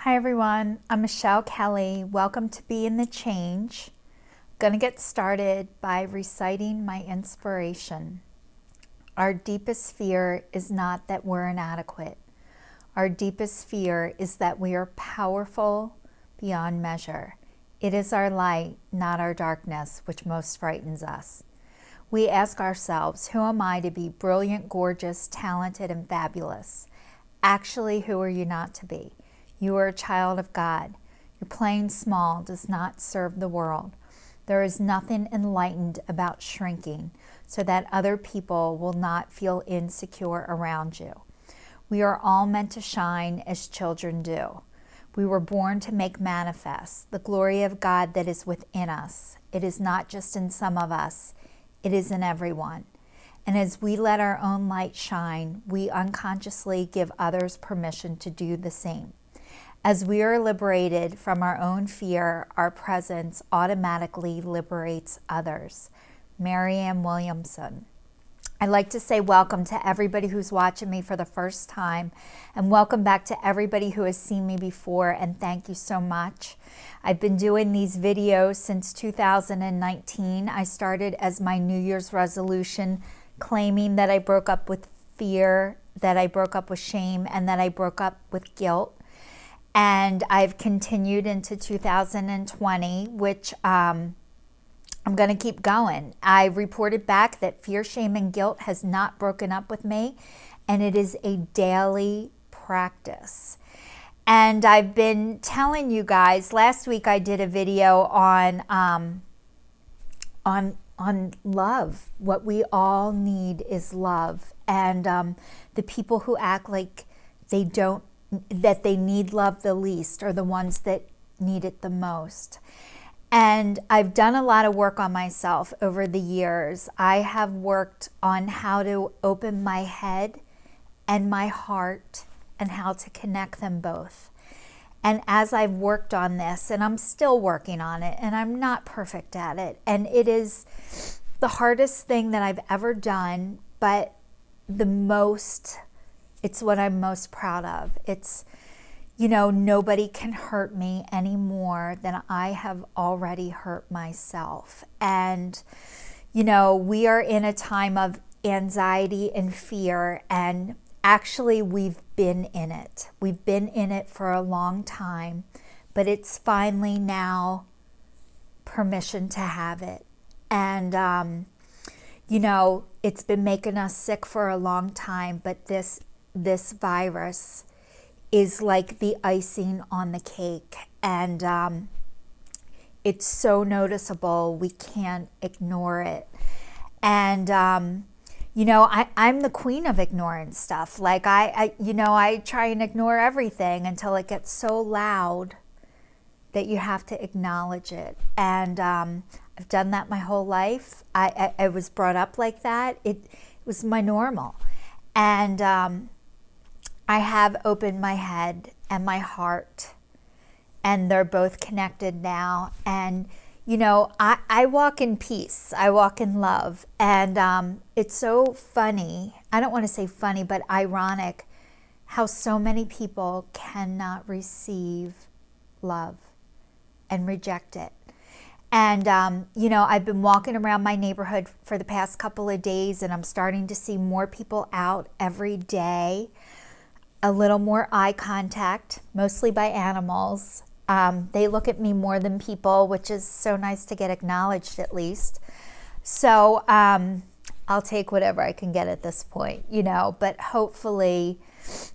Hi everyone, I'm Michelle Kelly. Welcome to Be in the Change. I'm going to get started by reciting my inspiration. Our deepest fear is not that we're inadequate. Our deepest fear is that we are powerful beyond measure. It is our light, not our darkness, which most frightens us. We ask ourselves, who am I to be brilliant, gorgeous, talented, and fabulous? Actually, who are you not to be? You are a child of God. Your playing small does not serve the world. There is nothing enlightened about shrinking so that other people will not feel insecure around you. We are all meant to shine as children do. We were born to make manifest the glory of God that is within us. It is not just in some of us, it is in everyone. And as we let our own light shine, we unconsciously give others permission to do the same. As we are liberated from our own fear, our presence automatically liberates others. Marianne Williamson. I'd like to say welcome to everybody who's watching me for the first time, and welcome back to everybody who has seen me before, and thank you so much. I've been doing these videos since 2019. I started as my New Year's resolution, claiming that I broke up with fear, that I broke up with shame, and that I broke up with guilt. And I've continued into 2020, which I'm going to keep going. I reported back that fear, shame, and guilt has not broken up with me, and it is a daily practice. And I've been telling you guys, last week I did a video on love. What we all need is love. And the people who act like that they need love the least are the ones that need it the most. And I've done a lot of work on myself over the years. I have worked on how to open my head and my heart and how to connect them both. And as I've worked on this, and I'm still working on it, and I'm not perfect at it, and it is the hardest thing that I've ever done, but it's what I'm most proud of. It's, nobody can hurt me any more than I have already hurt myself. And, we are in a time of anxiety and fear, and actually we've been in it. We've been in it for a long time, but it's finally now permission to have it. And, it's been making us sick for a long time, but this virus is like the icing on the cake, and it's so noticeable we can't ignore it. And I'm the queen of ignoring stuff. Like I try and ignore everything until it gets so loud that you have to acknowledge it. And I've done that my whole life. I was brought up like that. It was my normal. And I have opened my head and my heart, and they're both connected now. And, I walk in peace. I walk in love. And it's so funny. I don't want to say funny, but ironic how so many people cannot receive love and reject it. And, I've been walking around my neighborhood for the past couple of days, and I'm starting to see more people out every day. A little more eye contact, mostly by animals. They look at me more than people, which is so nice to get acknowledged at least. So I'll take whatever I can get at this point, but hopefully,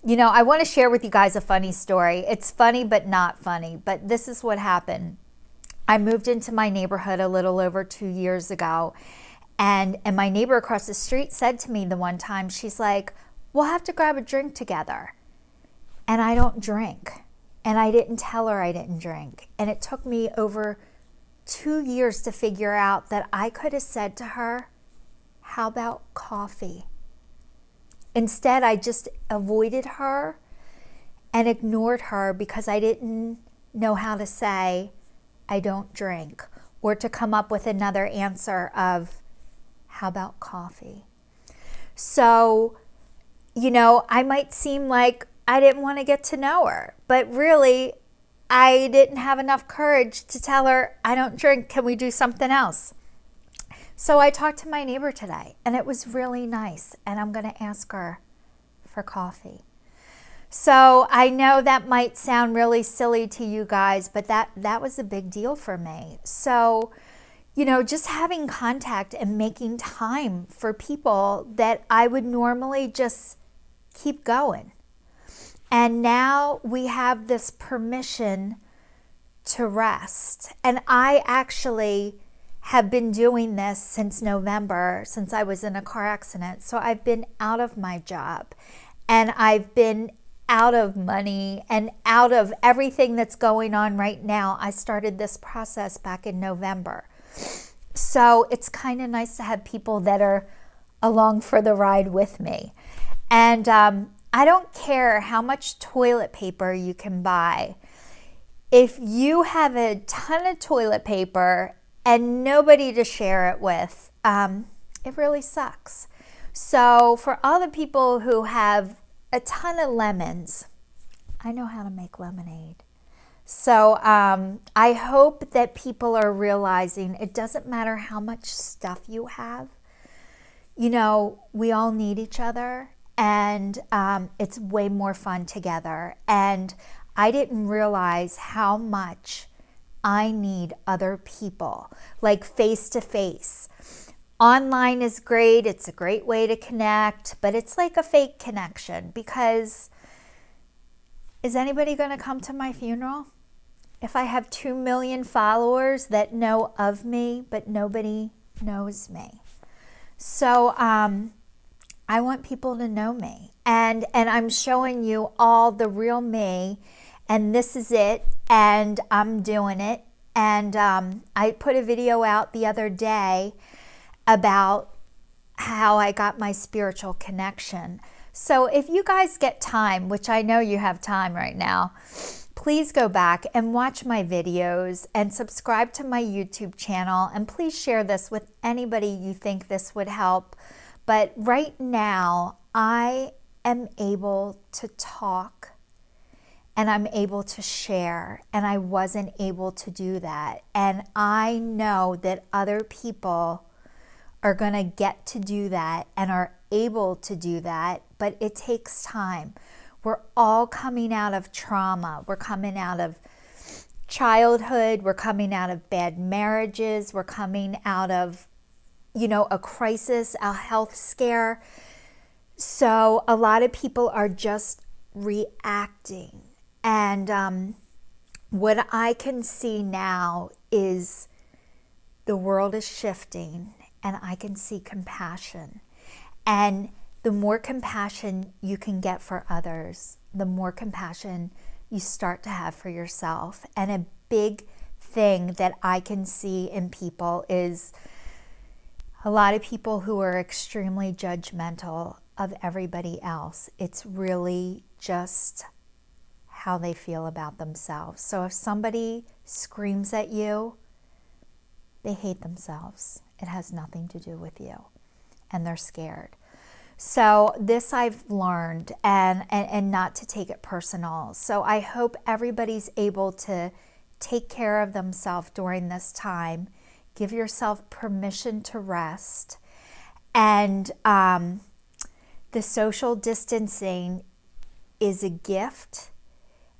I want to share with you guys a funny story. It's funny, but not funny, but this is what happened. I moved into my neighborhood a little over 2 years ago, and my neighbor across the street said to me the one time, she's like, we'll have to grab a drink together. And I don't drink. And I didn't tell her I didn't drink. And it took me over 2 years to figure out that I could have said to her, how about coffee? Instead, I just avoided her and ignored her because I didn't know how to say, I don't drink, or to come up with another answer of, how about coffee? So, I might seem like I didn't want to get to know her. But really, I didn't have enough courage to tell her, I don't drink. Can we do something else? So I talked to my neighbor today, and it was really nice. And I'm going to ask her for coffee. So I know that might sound really silly to you guys, but that was a big deal for me. So, you know, just having contact and making time for people that I would normally just keep going. And now we have this permission to rest. And I actually have been doing this since November, since I was in a car accident. So I've been out of my job, and I've been out of money and out of everything that's going on right now. I started this process back in November. So it's kind of nice to have people that are along for the ride with me. And I don't care how much toilet paper you can buy. If you have a ton of toilet paper and nobody to share it with, it really sucks. So for all the people who have a ton of lemons, I know how to make lemonade. So I hope that people are realizing it doesn't matter how much stuff you have. You know, we all need each other, and it's way more fun together. And I didn't realize how much I need other people, like face to face. Online is great. It's a great way to connect, but it's like a fake connection, because is anybody going to come to my funeral? If I have 2 million followers that know of me, but nobody knows me. So I want people to know me. And I'm showing you all the real me, and this is it, and I'm doing it. And I put a video out the other day about how I got my spiritual connection. So if you guys get time, which I know you have time right now, please go back and watch my videos and subscribe to my YouTube channel, and please share this with anybody you think this would help. But right now, I am able to talk and I'm able to share, and I wasn't able to do that. And I know that other people are going to get to do that and are able to do that, but it takes time. We're all coming out of trauma. We're coming out of childhood. We're coming out of bad marriages. We're coming out of, you know, a crisis, a health scare. So a lot of people are just reacting. And what I can see now is the world is shifting, and I can see compassion. And the more compassion you can get for others, the more compassion you start to have for yourself. And a big thing that I can see in people is a lot of people who are extremely judgmental of everybody else. It's really just how they feel about themselves. So if somebody screams at you, they hate themselves. It has nothing to do with you, and they're scared. So this I've learned, and not to take it personal. So I hope everybody's able to take care of themselves during this time. Give yourself permission to rest. And the social distancing is a gift,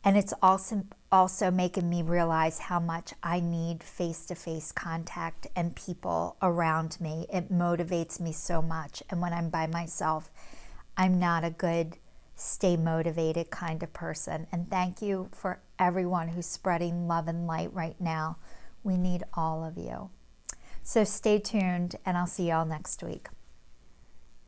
and it's also making me realize how much I need face-to-face contact and people around me. It motivates me so much. And when I'm by myself, I'm not a good stay motivated kind of person. And thank you for everyone who's spreading love and light right now. We need all of you. So stay tuned, and I'll see y'all next week.